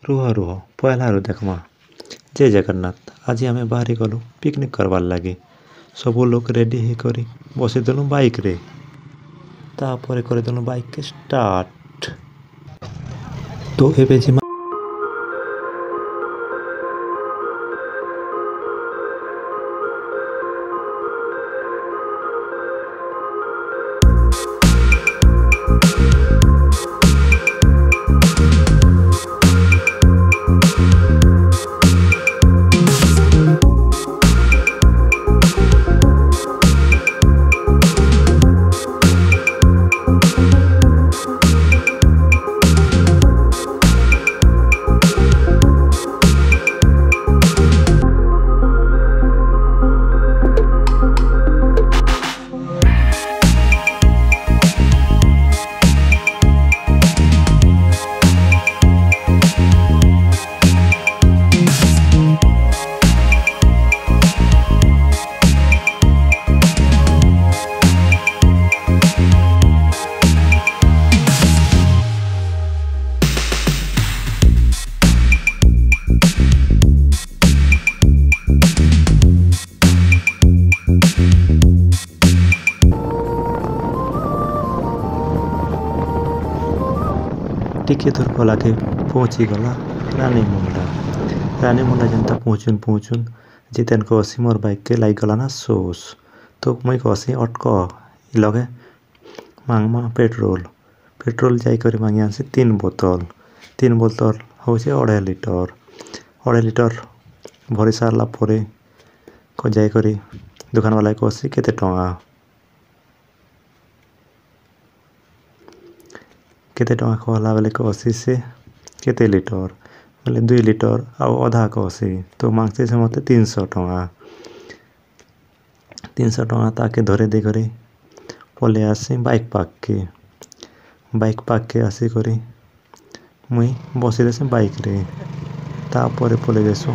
रुह पहलारू देखमा। जय जगन्नाथ। आज आमे बाहरी गलु पिकनिक करवार लगे। सब लोग रेडी ही करी बसी देलु बाइक रे। तापरे करे देलु बाइक के स्टार्ट। तो एबे जिमा टिके दूर पलाके पहुंची गला रानी मुंडा जनता पहुंचुन जितेन को असी मोर बाइक के लाई गला ना सोस। तो मुई को असी अटक लगे मांगमा पेट्रोल जाई करी मांगी आनसी 3 बोतल होचे 2.5 लिटर भरी सारला परे को जाई करी दुकान वाला को असी केते टंगा कहला बेले को असी से केते लिटर बोले 2 लिटर आ अधा को असी तो मांगते से मते 300 टंगा ताके धरे दे करी पले आसी बाइक पाक के आसी करी मुई बसी देसे बाइक रे। तापरे पले देसो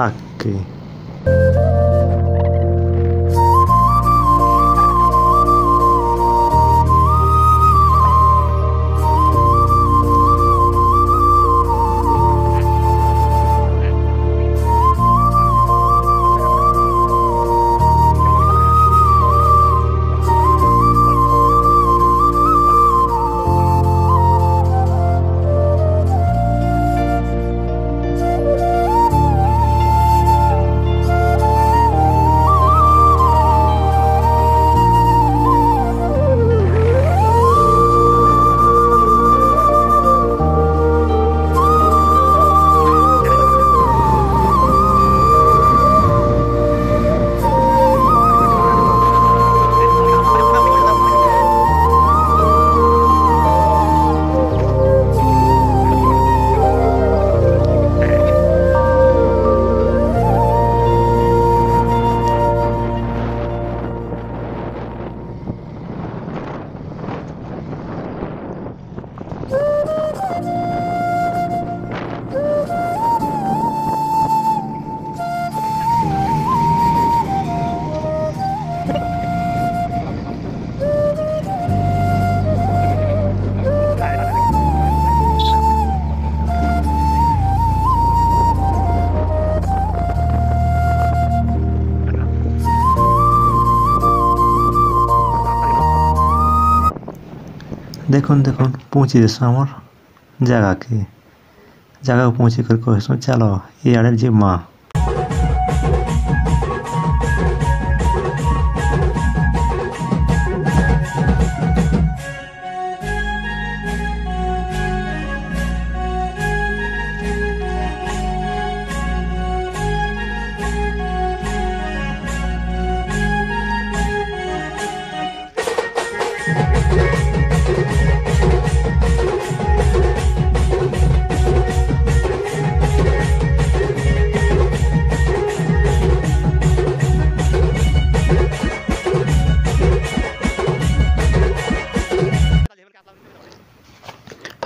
आके देखुन पहुंची देसो हमर जगह पहुंची कर कहसो चलो इआड़े जिमा।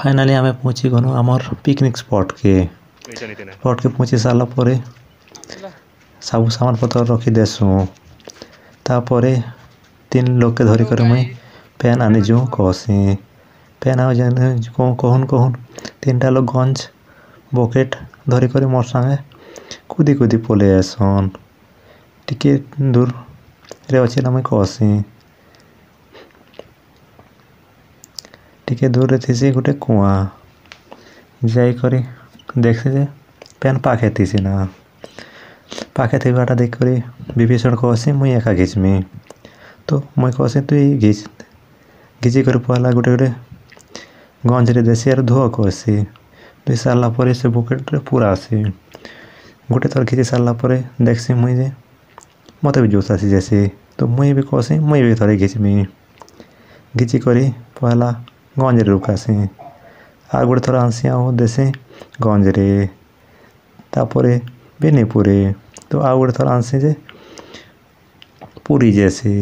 फाइनाली आमे पहुंची गनु आमर पिकनिक स्पॉट के पहुंची सारा परे सब सामान पत्र रखी देसु। तापरे 3 लोग के धरी कर मुई पेन आने जो कहसी पेन आ कहन 3टा लोग गंज बकेट धरिक मोर सांगे कूदी कूदी पलि आएसन। टिके दूर रे अच्छी ना मुई कहसी टिके दूर रे थीसी गोटे कुआ जाइकरी देखसी जे पेन पाखे थीसी ना पाखे थीबाटा देखकरी विभीषण कहसी मुई एका घिचमी। तो मुई कहसी तु घिच घिचिकर पहला गोटे गोटे गंजरे देसी आर धुआ कहसी धुई सारा पर से बकेट रे पूरा आसी गोटे थर घिची सारा पर देखसी मुई जे मते भी जोश आसी जैसी। तो मुई भी कहसी मुई भी थरे घिचमी घिचिकरी पहला गंजरे रुकासी आ गोटे थर आंसी आउ देसी गंजरे तापरे बेनी पूरी तो आ गोटे थर आंसी जे पूरी जैसी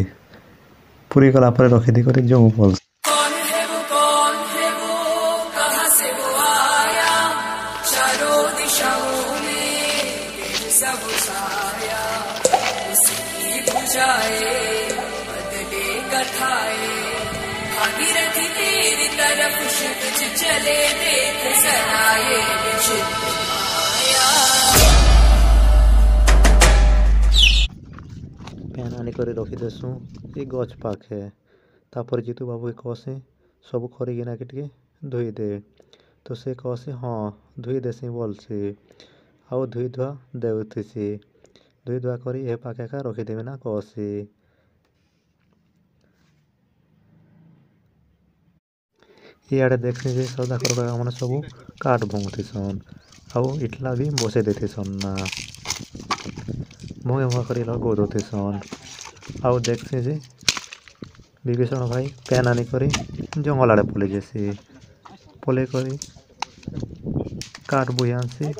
पूरी कला पर रखी दी करी जो बोल चले देख सनाए पेन आनी कर रखी देसु ये गच पाखे तापर जीतू बाबू के कहसी सब खरीकिना के टिके धोई दे तो से कहसी हाँ धोई देसी बोलसी आउ धोई धुआ देउथीसी धोई धुआ करी ए पाखे का रखीदेवी ना कहसी। इे देखसी जे सौदाकर का मैंने सब काट भंगुथीसन आउ इटला भी बसे देथीसन ना भंगे भंगा कर गोदोथीसन आउ देखसी जे विभीषण भाई पेन आनी करी जंगल आड़े पलि जेसी पलि करी काट बुही आनसी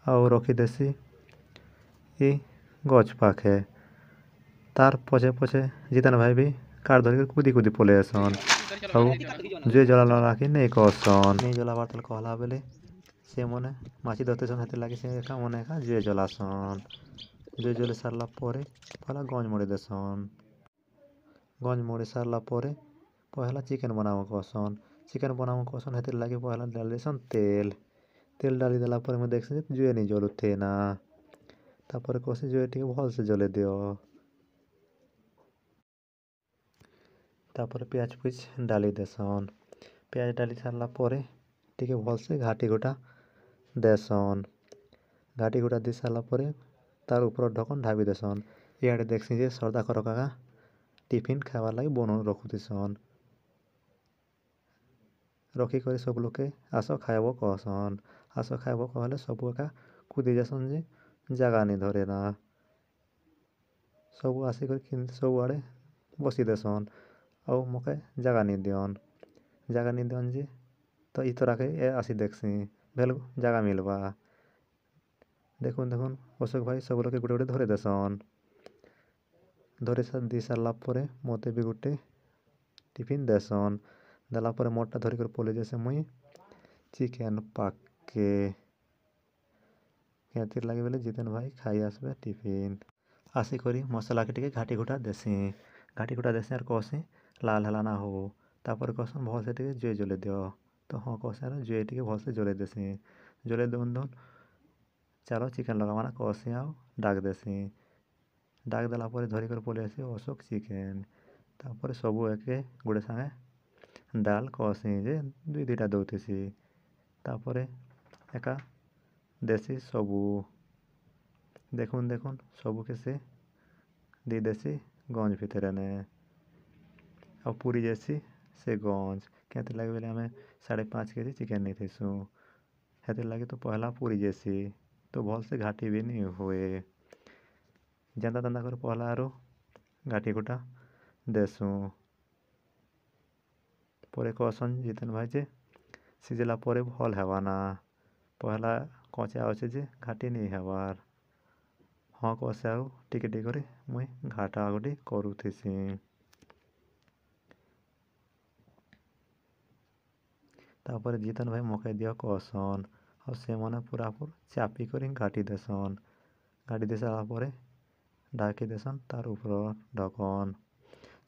आउ रखी देसी ई गच पाखे तार पछे पछे जितन भाई भी काट धरिक कूदी कूदी पलि आसन आउ जे जला लगा कि नहीं कहसन नहीं जला बार कहला बेले से मने माची धरतेसन हेते लागी से एका मने एका जे जलासन जे जले सारला परे पहला गंज मोड़ी देसन गंज मोड़ी सारला परे पहला चिकेन बनाव कहसन हेते लागी पहला डाल देसन तेल तेल डाली देला पर मैं देखसी जुए नहीं जलुथे ना तापर कहसी जुए टिके भल से जले दियो तापर प्याज पुज डाली देसन प्याज डाली सारला परे टिके भल से घाटी गोटा देसन घाटी गोटा दी सारला परे तार ऊपर ढकन ढाबी देसन इे देखसी जे सरदा कर काका टिफिन खावार लगी बन रखुथीसन रखी कर सब लोग के आस खाइब कहसन आस खाइब कहले सब एका कूदी जासन जे जगह नहीं धरे ना सब आसिक सब आड़े बसी देसन आउ मके जगह नहीं दियन जे तो इ तरह के आसी देखसी भेल जगह मिलबा देखुन देखुन अशोक भाई सब लोग के गोटे गोटे धरे देसन धरे दी सारला परे मते भी गोटे टिफिन देसन देला परे मोटा धरिक पलि जैसे मुई चिकेन पाके क्या लगे बोले जितेन भाई खाई आसबे टिफिन आसी करी मसला के टिके घाटी घुटा देसी और कहसी लाल हला ना हो तापर कहसन भल से टिके जुए जले दियो तो हाँ कहसी जुए टिके भल से जले देसी जले दउन दउन चलो चिकेन लगावाना कहसी आउ डाक देसी डाक देला परे धरिकर पलि आसी अशोक चिकेन तापर सबू एके गोटे सांगे डाल कहसी जे दुई दुईटा दउथीसी तापर एका देसी सबू देखुन देखुन सबू के से दी देसी गंज भितर ने और पूरी जैसी से गंज क्या लगे बोले हमें 5.5 केजी चिकेन नहीं थीसु हेते लगे तो पहला पूरी जैसी तो भल से घाटी भी नहीं हुए जनता तंदा कर पहला आरो घाटी गोटा देसु परे कहसन जितेन भाई जे सिझला परे भल हेवाना पहला कचे आछे जे घाटी नहीं हेवार हाँ कहसे आउ टिके टिके करे मुई घाटा गोटी करूथीसी तापर जितन भाई मकई दिया कहसन और से मने पूरापुर चापी करी घाटी देसन घाटी दे सारा परे ढाकी देसन तार ऊपर ढकन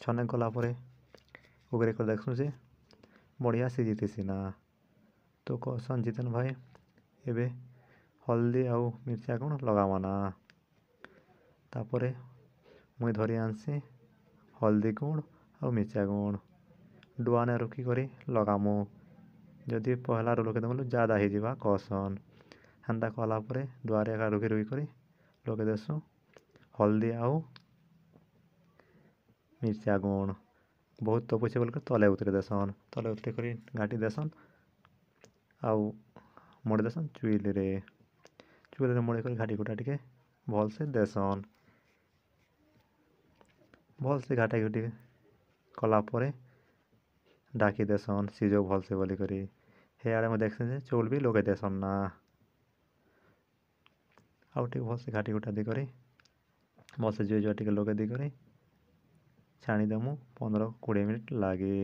छने गला परे उगरे कर देखसु जे बढ़िया सिझीथीसी ना तो कहसन जितेन भाई एबे हल्दी आउ मिर्चा गुण लगावना तापरे मुई धरी आनसी हल्दी गुण आउ मिर्चा गुण डुआने रुकी करी लगामु जदि पहला लगे देमु ज़्यादा ही जीवा कहसन हेन्ता कहला परे डुआरे एका रुकी रुकी करी लगे देसु हल्दी आउ मिर्चा गुण बहुत तो पूछे बोल तले उतरे देसन तले उतरे करी घाटी देसन आउ मोड़ी देसन चुइल रे मोड़ी कर घाटी गुटा टिके भल से देसन भल से घाटा घुटी कला परे डाकी देसन सीजो भल से बोली करी हे आड़े में देखते जे चौल भी लगे देसन ना आउ टिके भल से घाटी गुटा दी करी भल से जुए जुआ टिके लगे दी करी छाणी देमु 15-20 मिनिट लागे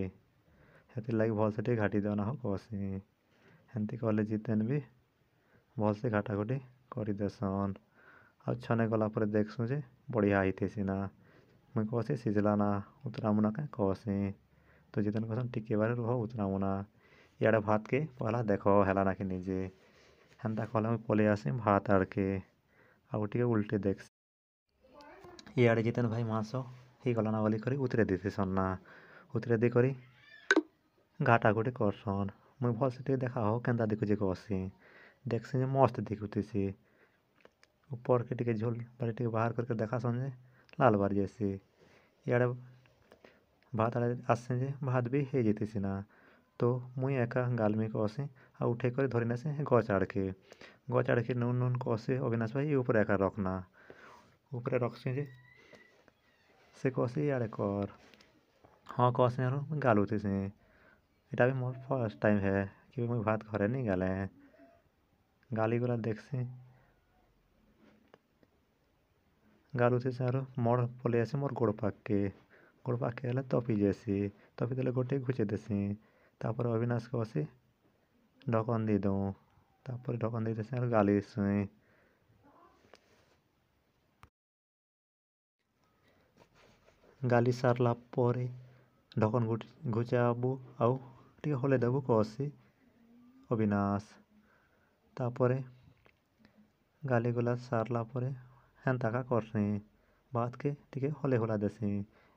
हेतिर लागी भल से टिके घाटी देना हो कहसी हेन्ती कहले जितेन भी भल से घाटा घुटी करी देसन आ छने गला पर देखसु जे बढ़िया आइथेसी ना मुई कहसी सिझला ना उतरामु ना क्या कहसी तो जितेन कहसन टिके बारे रुह उतरामु ना इयाड़े भात के पहला देख हेला ना कि निजे हेन्ता कहले मुई पले आसी भात आड़के आउ टिके उल्टे देखसी इयाड़े जितेन भाई मांस ही गला ना बोली करी उतरे देतेसन ना उतरे दी करी घाटा घुटी करसन मुई भल से टिके देखा हो केन्ता दिखुची कहसी देखसी जे मस्त दिखुतीसी ऊपर के टिके झोल बारी टिके बाहर करके देखा जे लाल बार जैसी इयाड़े भात आड़े आसे जे भात भी हे जेतीसी ना तो मुई एका गालमी कहसी आ उठे कर धरी नेसे गच आड़के नून नून कहसी अविनाश भाई ऊपर एका रखना ऊपरे रखसी जे से कहसी इयाड़े कर हाँ कहसी आरो गालुतीसी इटा भी मोर फर्स्ट टाइम है कि मुई भात घरे नहीं गाले गाली गला देखसी गालुतीसी आरो मोर पले आसी मोर गोड़ पाके हेले तपी जेसी तपी देले गोटे घुचे देसी तापर अविनाश कहसी ढकन दी दूँ तापर ढकन दी देसी आरो गाली सुई गाली सारला परे ढकन घुचाबू आउ टिके हले देबू कहसी अविनाश तापरे गाली गुला सारला परे हेन्ता का करसी भात के टिके हले होला देसी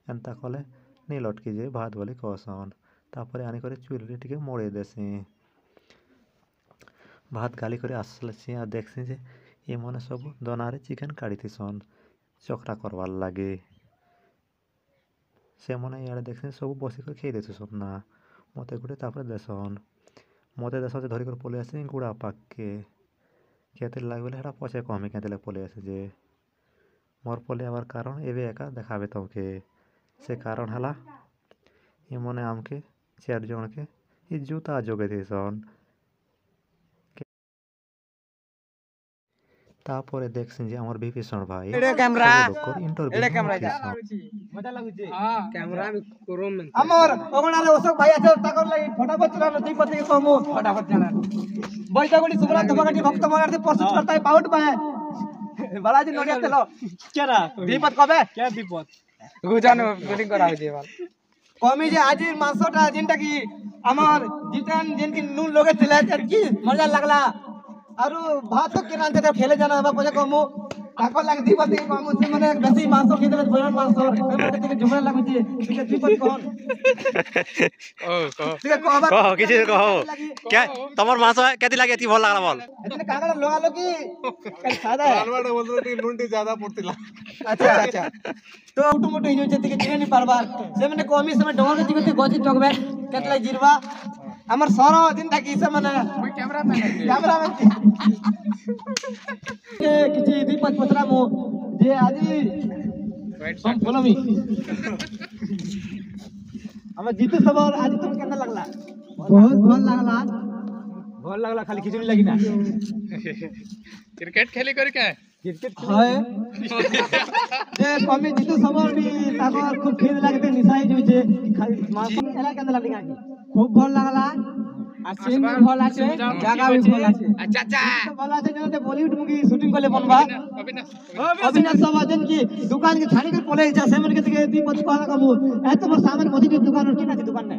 एन्ता कले नहीं लटकी जे भात बोली कहसन तापरे आनी करे चुइल टिके मोड़े देसी भात गाली करे आसलसी आ देखसी जे ये मने सब दनारे चिकेन काढ़ीथीसन चकरा करवार लागे से मने इयाड़े देखसी सब बसी कर खेई देथीसन ना मते गुटे तापरे देसन मते देसन धरी कर पले आसी गुड़ा पाके केते लागे बोले हेटा पछे कहमी केते पले आसे जे मोर पले आबार कारण एबे एका देखाबे तमके से कारण हला ये मने आमके 4 जन के ये जूता जोगे थीसन तापरे देखसिन जे हमर विभीषण भाई एडे कैमरा इंटरव्यू मजा लागुचे कैमरा में करो में हमर ओगणारे ओसक भाई আছে তাকর লাগি फटाफट चला दुई पथे कमो फटाफट चला बैठा गडी सुबरा धमाकाटी भक्त मगार से प्रस्तुत करता है पाउट में बालाजी नडिया चलो केरा दीपत कबे क्या दीपत गुजानो बोलिंग करा होजे बाल कमी जे आज मासटा जिनटा की हमर जितन जिन की नून लोगे तिला की मजा लागला आरो भात के नाते खेले जाना बा पजे कमो ताको लाग दीपत के कमो से माने बेसी मांस खिदले भयन मांस एमते के जुमरा लागुची ठीक दीपत कोन ठीक कहो किछि कहो क्या तमर मांस केति लागे एति भल लागला बोल एतने कागड़ लोगा लोगी सादा अलवाडा बोल रहे लुंडी ज्यादा पड़तिला अच्छा तो ऑटोमेटिक हो जति के चिने नहीं पारबार से माने कमी समय डोर के दिगते गजी टकबे केतला जिरबा हमर सरो दिन तक इसे माने कैमरामैन के किछि दीपक पत्रा मो जे आजी हम बोलमी हम जीतू सबर आज तुम केना लागला बहुत भल लागला खाली खिचड़ी लगी ना क्रिकेट खेली करी के क्रिकेट है जे कमी जीतू सबर भी ताकर खूब खेल लागते निसाई जोजे खाली मास एला केना लागला खूब भल लागला आ सीन भी भल আছে জায়গা भी भल আছে अच्छा अच्छा भल আছে जने बॉलीवुड मूवी शूटिंग करले बनबा अविनाश समाजन की दुकान के छानी कर पले जा सेमन के दीपक पाला का मु ए तो सामने मधी दुकान और किना दुकान ने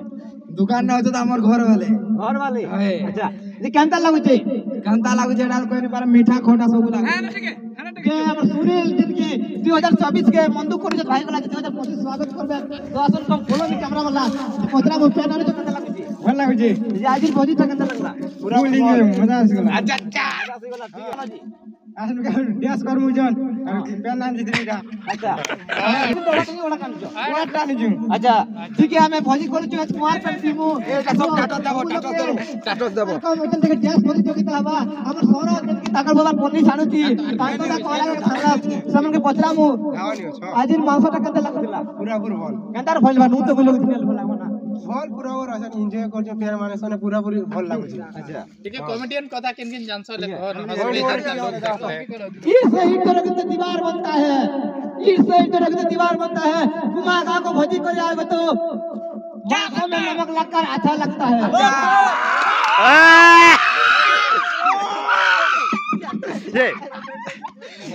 दुकान ना होतो हमर घर वाले अच्छा जे केनता लागु छै केनता लागु छै डाल कोइ पर मीठा खोटा सब लागु जे हमर सुनील जिनकी 2024 के मंदु कर जे भाई वाला 2025 स्वागत करबे तो असन कम खोलो नि कैमरा वाला पोतरा में पेन आने जो केनता लागु छै भल लागु छै जे आज भोजी त केनता लागला पूरा लिंग मजा आसगला अच्छा अच्छा आसगला ठीक है जी आसन का डैश कर मुजन पेन नाम जितरीटा अच्छा ओडा कान जो ओडा कान जो अच्छा ठीक है हमें भोजी कर जो कुमार पेन दिमु एटा सब टाटो देबो कम ओजन থেকে ড্যাশ প্রতিযোগিতা হবা हमर सोना की ताकर बाबा पन्नी छानुची ताकर कहला के खाला समन के पचरामु आज मांसटा केनता लागुला पूरा पूरा भल केनता भल बा नु तो बोलो दिल भल लागो ना भल पूरा और असन एन्जॉय कर जो प्यार माने सने पूरा पूरी भल लागु छी अच्छा ठीक है कॉमेडियन कथा किन किन जानसो ले इससे ही तरह के दीवार बनता है इससे ही तरह के दीवार बनता है कुमा गा को भोजी करे आवे तो आंखों में नमक लगकर अच्छा लगता है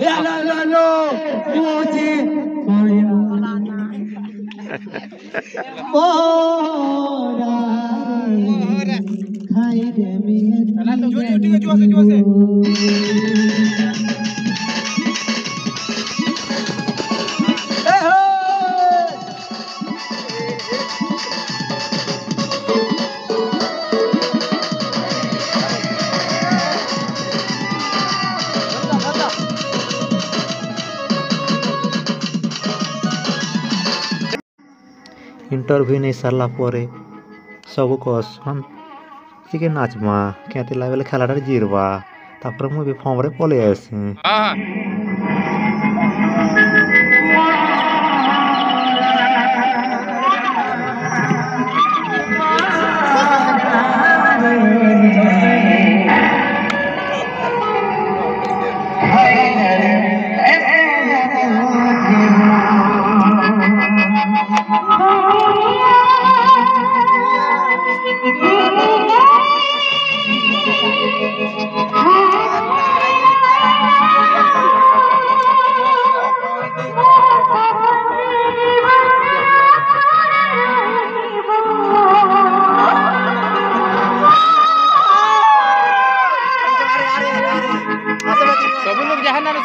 ये लो मुझे मोरा खाई दे मिले जो से इंटरव्यू नहीं सारा पर सब कहसन टिके नाचमा क्या लागे खेलाटा जीरवा तापर मुझे फॉर्म रे पले आसी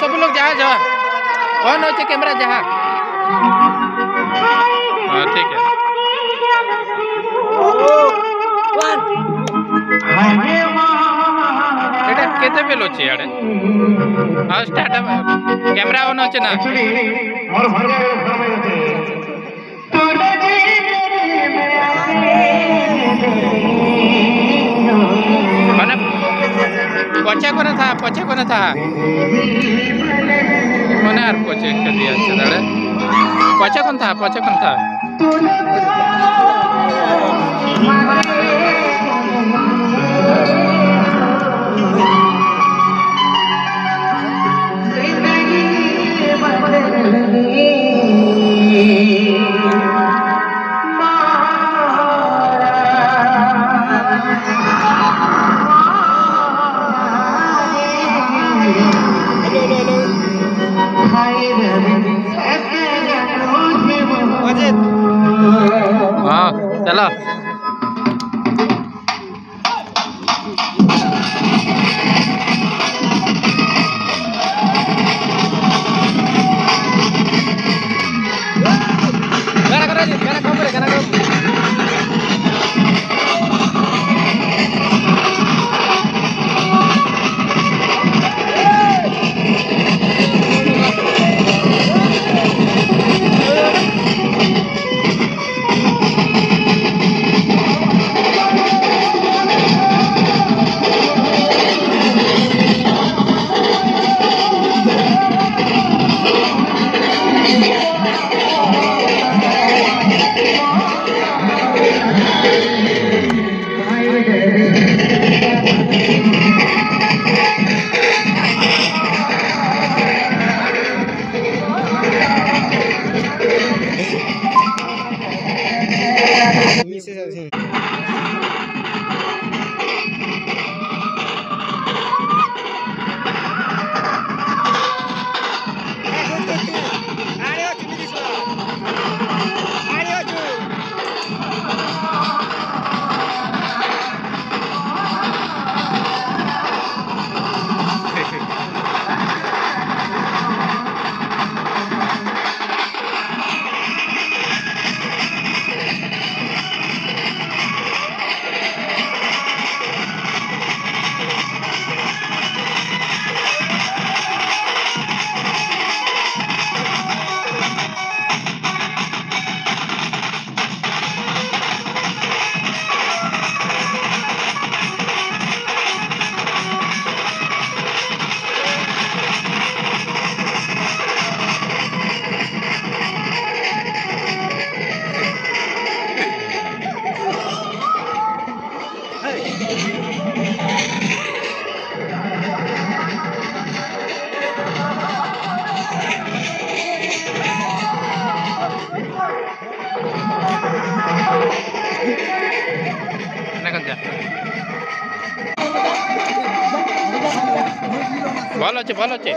सब लोग जहाँ जा ऑन हो कैमरा जहाँ हाँ ठीक है এটা কেতে বেল আছে আড়ে আর স্টার্ট ক্যামেরা অন আছে না মানে पचे कोना था कोना यार पचे खेली अच्छा दाड़े पचे कौन था हाँ चलो अच्छा भल अच्छे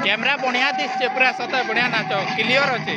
कैमरा बढ़िया दिशे पूरा सत बढ़िया नाच क्लियर अच्छे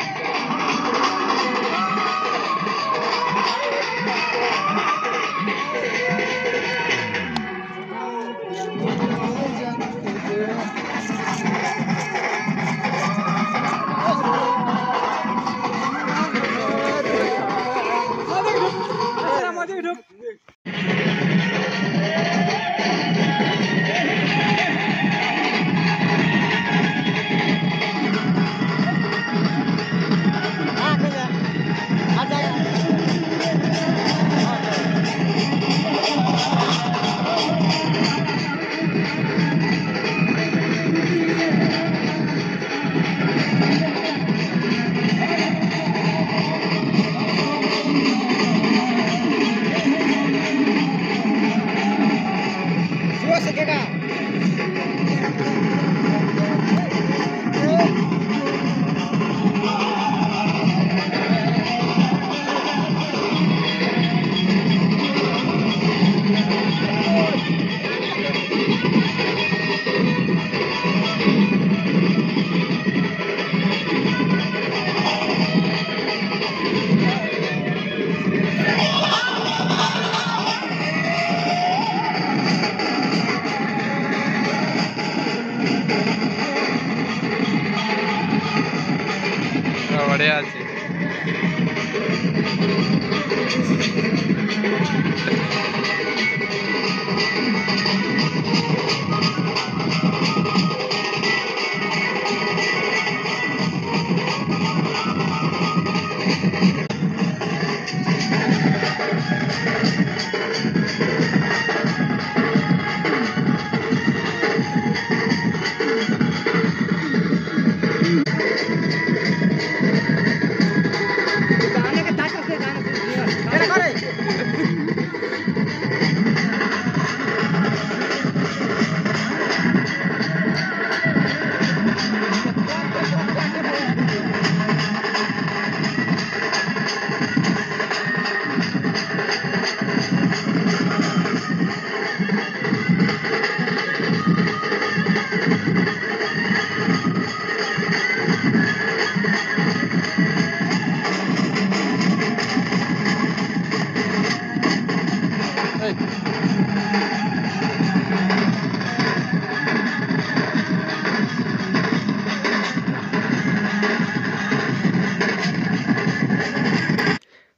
बढ़िया अच्छे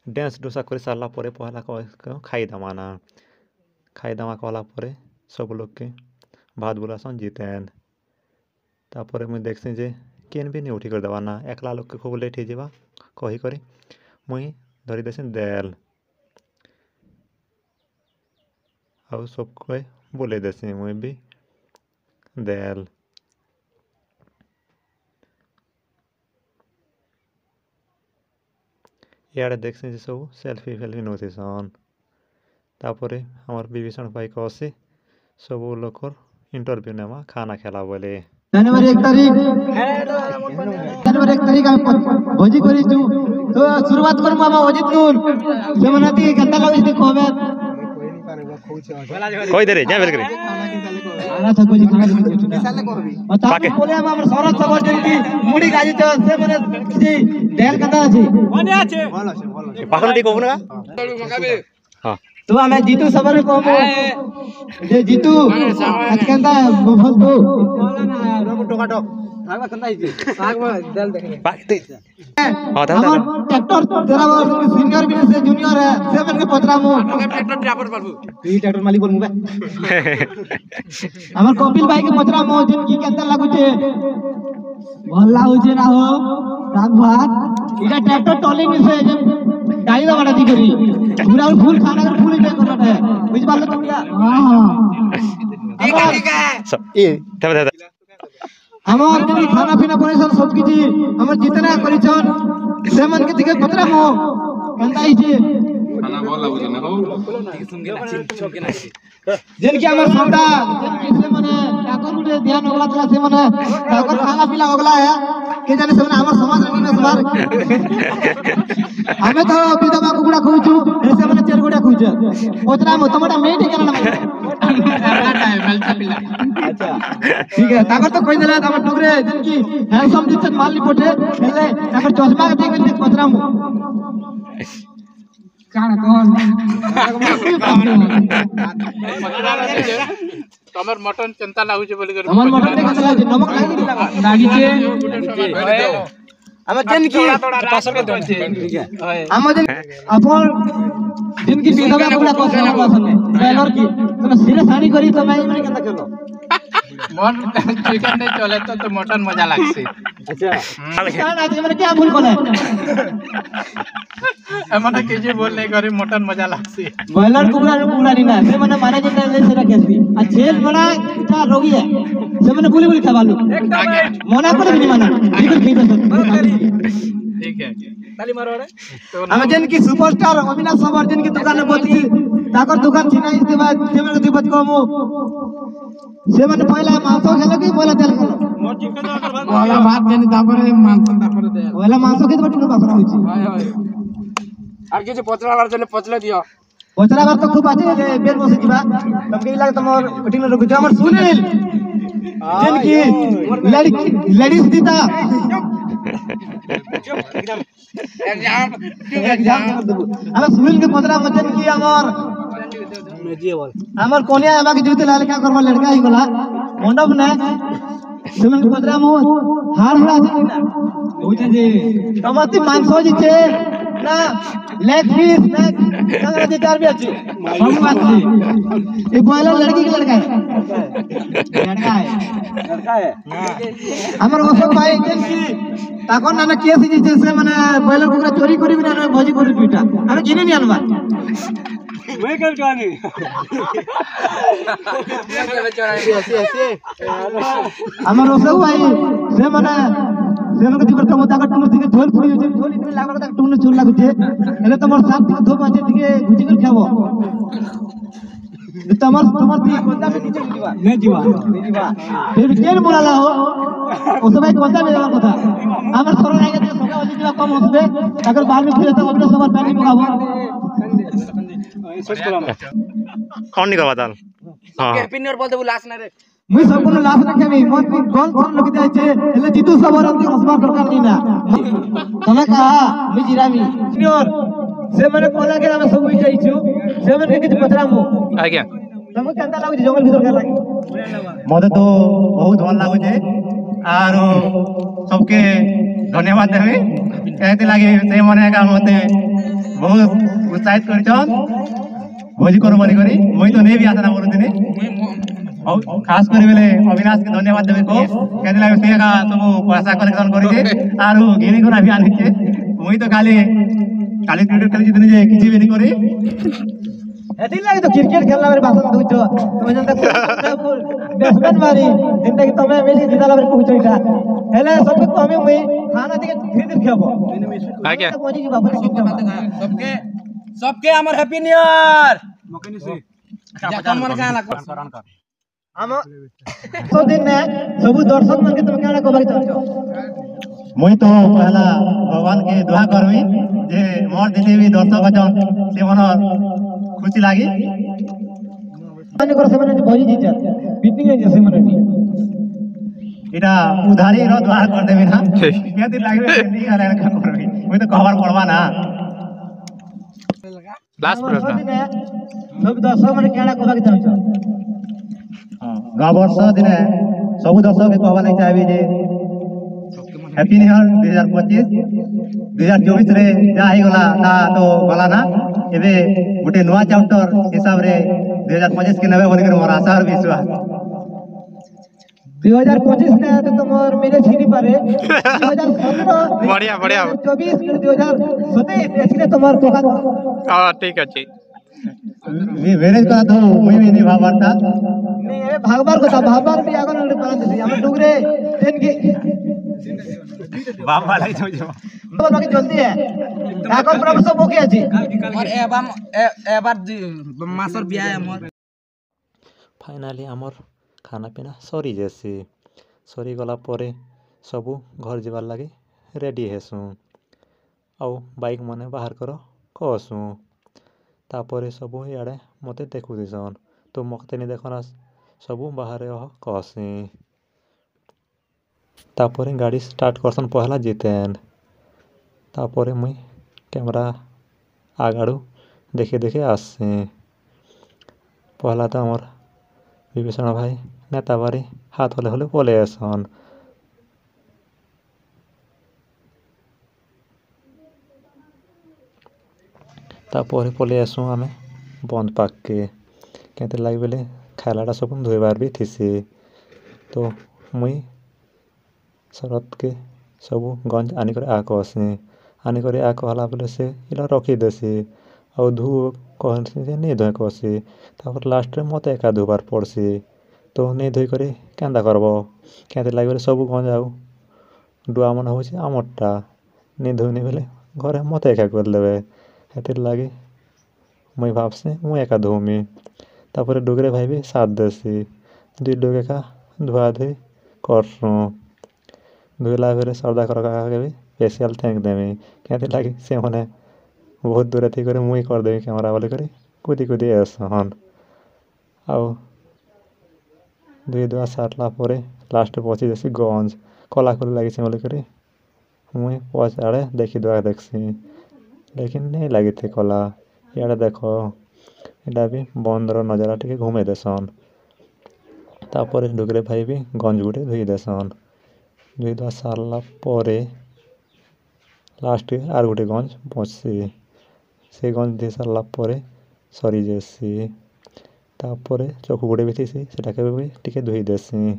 ଡ୍ୟାନ୍ସ ଡୋସା କରି ସାରିଲା ପରେ ପହଲା ଖାଇଦେମା ନା ଖାଇଦେମା କଲା ପରେ ସବୁ ଲୋକେ ଭାତ ବୁଲାସନ୍ ଜିତେନ୍ ତାପରେ ମୁଇଁ ଦେଖ୍ସି ଯେ କେନ୍ ବି ନି ଉଠି କରି ଦେବା ନା ଏକଲା ଲୋକେ ଖୁବ୍ ଲେଟ୍ ହେଇଯିବା କହିକରି ମୁଇଁ ଧରି ଦେସି ଦେଲ୍ ଆଉ ସବୁକେ ବୁଲେଇ ଦେସି ମୁଇଁ ବି ଦେଲ୍ इे देखसी सब सेल्फी फेल्फी नौसन तापर आमर विभीषण भाई कहसी सब लोग इंटरव्यू नेमा खाना खेला बोले जनवरी 1 तारीख हम भोजी करी छु तो शुरुआत करम हम अजित नूर से मनती गंदा लागै छै कहबे कोई दे रे जा बेल करे खाना था कोई खाना साले कहबी ताके बोले हमर सरत सबर जेंती मुड़ी गाजी छ से मने कि देल कता अछि कोने अछि पाखंडी कहू ना हां तो हमें जीतू सबर कहू जे जीतू आज कंदा बोल तो रम टोकाटो आगवा कंदा हिजे आगवा देल देखले बाकी हां था ट्रैक्टर तेरा सीनियर भी से जूनियर है से मन के पतरा मु ट्रैक्टर ड्राइवर बाबू ई ट्रैक्टर मालिक बोल मुबे हमर कपिल भाई के पतरा मु दिन की केता लागु छे भल्ला हो छे ना हो राग भात इटा ट्रैक्टर टॉली में से गाड़ी दा बड़ा दी करी पूरा फुल खाना कर फुल एंजॉय करना है बुझ पाल तो क्या हां ठीक है सब ए था हमर के खाना पीना परेशान सब किछि हमर जितना करिछन से मन के दिखे पतरा मो कंदा ही छे खाना बोल लागु न हो सुनके नाची जेन के हमर सरदा से माने ठाकुर गुटे ध्यान होगला तला से माने ठाकुर खाना पीला होगला है के जाने से माने हमर समाज रंगी में सवार हमें तो विधवा कुकुड़ा खुइछु से माने चेर गुड़ा खुइछु गुजे पचरा मो तमटा मेट के ना अच्छा ठीक है ताकर तो कोई देला हमर डुगरे जन की हैंडसम दिसत माल लिपोटे हेले ताकर चश्मा के देख के पचरा मो काना कोन तमर मटन केनता लागुचे बोली कर हमर मटन के केनता लागुचे नमक लागी छे हम जन की पासर के दोन ठीक है हम जन अपन जन की विधवा बगड़ा कोसना पासन में बेलर की तुम सिरे सानी करी तो मैं इमरे केनता केलो मन चिकन नहीं चले तो मटन मजा लागसे अच्छा कान आज मैंने क्या भूल कोले हमने केजे बोल नहीं करी मटन मजा लागसे बॉयलर कुकड़ा नहीं ना से मैंने माने जे ले से रखेसी आ छेल बड़ा इतना रोगी है से मैंने बुली खवालू मना करे नहीं माना ठीक है ताली मारो रे हम जन की सुपरस्टार अविनाश सबर जन की दुकान में बोलती ताकर दुकान छिना इसके बाद जेमन के दिबत को मो से मैंने पहला मांस खेलो कि पहला तेल खेलो पहला भात देनी तापर मांस तापर दे पहला मांस के बटन बासना होची हाय हाय আর কিছু পচলার জন্য পচলে দিও পচলাবার তো খুব আছে যে বের বসে দিবা তমকে লাগে তোমার কঠিন রুকু আমার সুনীল জেন কি লেডিস দিতা एग्जाम हम सुनील के पचरा मचन की हमर कोनिया एबा के जीते लाल क्या करबा लड़का ही गला मंडप ने सुनील के पचरा मो हार हड़ा छै ना होते जे टमाटी मांस जी छे ना लेग पीस ना कांगरा जे चार भी अछि हम बात छी ये बॉयलर लड़की के लड़का है हमर ओसब भाई जन की ताको ना केस जे से माने बॉयलर कुकरा चोरी करी बिना ना भोजी करी दुईटा हम जिने नहीं अनबा मैं कर जानी हमर ओसब भाई से माने से मन के दिबर तमो ताका टुन दिके झोल फुड़ी जे झोल इतने लागल ताका टुन चोर लागुचे हेले तमर साथ दिके धोप आछे दिके गुजी कर खाबो तमर दी कोंता में नीचे जीवा नहीं जीवा फिर केन बोलाला हो ओ समय कोंता में जावा कथा हमर सरल आगे ते सका होली जीवा कम होसबे अगर बाहर में फिरे तो अपने सबर पानी पकाबो सोच करा कौन निकलवा दाल हां कैपिनियर बोल दे लास्ट ना रे मुई सबको लास्ट रखे मी मन की गोल फोन लगी जाय छे हेले जीतू सबर अंति हसबार दरकार नहीं ना तमे कहा मी जिरामी सीनियर से माने कोला के हम सब उई जाई छु से माने के पचरा मो आज्ञा तमे केनता लागु जंगल भीतर के लागी मते तो बहुत भल लागु छे आरो सबके धन्यवाद देबे कहते लागे से मने का मते बहुत उत्साहित करछन भोजी करो बनी करी मुई तो नहीं भी आसना बोलू दिने और खास कर बेले अविनाश के धन्यवाद देबे को कहते लागे से का सब पैसा कलेक्शन करी जे आरो गिनी कोना भी आनी छे मुई तो खाली क्रिकेट खेल जितने जे किछि भी नहीं करी एथि लागे तो क्रिकेट खेलला बारे भाषण दउछो तमे जनता बैट्समैन मारी जिंदा कि तमे मेली जिताला बारे कहछोइटा हेले सबके को हमें मुई खाना दिके धीरे खेबो आज्ञा बोजी की बाबा सबके हमर हैप्पी न्यू ईयर मकनी से जा कौन मन का हम तो दिन ने सब दर्शक मन के तुम काना कहबा चाहछो मुई तो पहला भगवान के दुआ करमी जे मोर दिने भी दर्शक अछन से मन खुशी लागी माने कर से माने भोजी जीता बीटिंग है जैसे माने इटा उधारी रो द्वार कर देबे ना के दिन लागबे नहीं आले का करबी मुई तो खबर पड़वा ना लास्ट प्रश्न सब दर्शक मन काना कहबा चाहछो गाँव वर्ष दिने सब दर्शक के कहवा नहीं चाहिए जे हैप्पी न्यू ईयर 2025 2024 रे जा ही गला ता तो गला ना एबे गुटे नवा चैप्टर हिसाब रे 2025 के नवे बोल के मोर आशा और विश्वास 2025 ने तो तुमर मेरे छीनी पारे 2017 बढ़िया 24 2027 इसने तुमर तो हां ठीक अछि मेरे का तो मुई भी नहीं भावता नहीं ए भागबार को भागबार भी आगन रे पालन दे हम डुगरे देन की बाबा लाई तो जो बाकी जल्दी है आगन प्रभु सब ओके अछि और एबार मासर बिया हमर फाइनली हमर खाना पीना सरी जैसे सरी गला परे सबू घर जीवार लगे रेडी हेसु आउ बाइक मने बाहर करो कहसु तापर सबू इे मत देखुसन तो मत नहीं देखना सबू बाहर कहसी तापर गाड़ी स्टार्ट करसन पहला जितेन तापर मुई कैमरा आगाड़ू देखे देखे आसी पहला तो आमर विभीषण भाई नेता बारी हाथ हले हले पले आसन तापर पले आसू आम बंद पाक के कहते लगे बेले खालाटा सब धोबार भी थी तो मुई शरत के सबू गंज आनिक आ कहसी आनिक आ कहला बेले से इला रखी देसी और धू कहसी नहीं धोए कहसी तापर लास्ट रे मत एका धोबार पड़सी तो नहीं धोई कर केंदा करब कहते लगे बेले सबू गंज आउ डुआ मन हो आमरटा नहीं धोनी बेले घरे मत एका करदेवे हेतिर लगे मुई भावसी मुई एका धोमी तापर डुगरे भाई भी साथ देसी दुई डुगे का धुआ धुई करसू धुला फिर सरदा कर के भी स्पेशल थैंक देवी कहते लगे से मैंने बहुत दूर थी कर मुई करदेवी कैमरा वाले कर कूदी कूदी आसन आउ दुई दुआ सारला लास्ट पहुँची देसी गंज कला कली लगी से बोलिक मुई पचाड़े देखी दुआ देखसी लेकिन नहीं लगी थे कला इे देख यहाँ भी बंदर नजारा टे घूमे देसन तापर डुगरे भाई भी गंज गुटे धोई देसन धोई धुआ सारला लास्ट आर गोटे गंज बचसी से गंज दे सारला सरी जासी तापर चकु गुटे भी थी सेटा भी टिके धोई देसी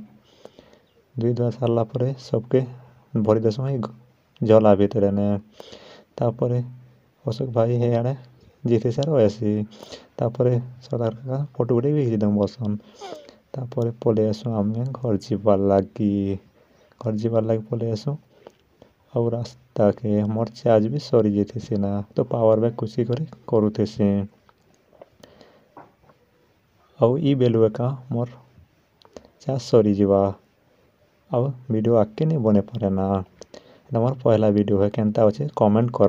धोई धुआ सारला सबके भरी देसु जला भितर ने तापर अशोक भाई है आड़े जीते सार आसी तापर सरदार का फोटो गुटे भी खींचदेम बसन तापर पलि आसु आम घर जीवार लगी पलि आसु और रास्ता के मोर चार्ज भी सरी जाती ना तो पावर बैंक कुछ करुथेसी और ई बेलुए का मोर चार्ज सरी जावा और वीडियो आके नहीं बने पारे ना मोर पहला वीडियो है केनता अच्छे कमेंट कर।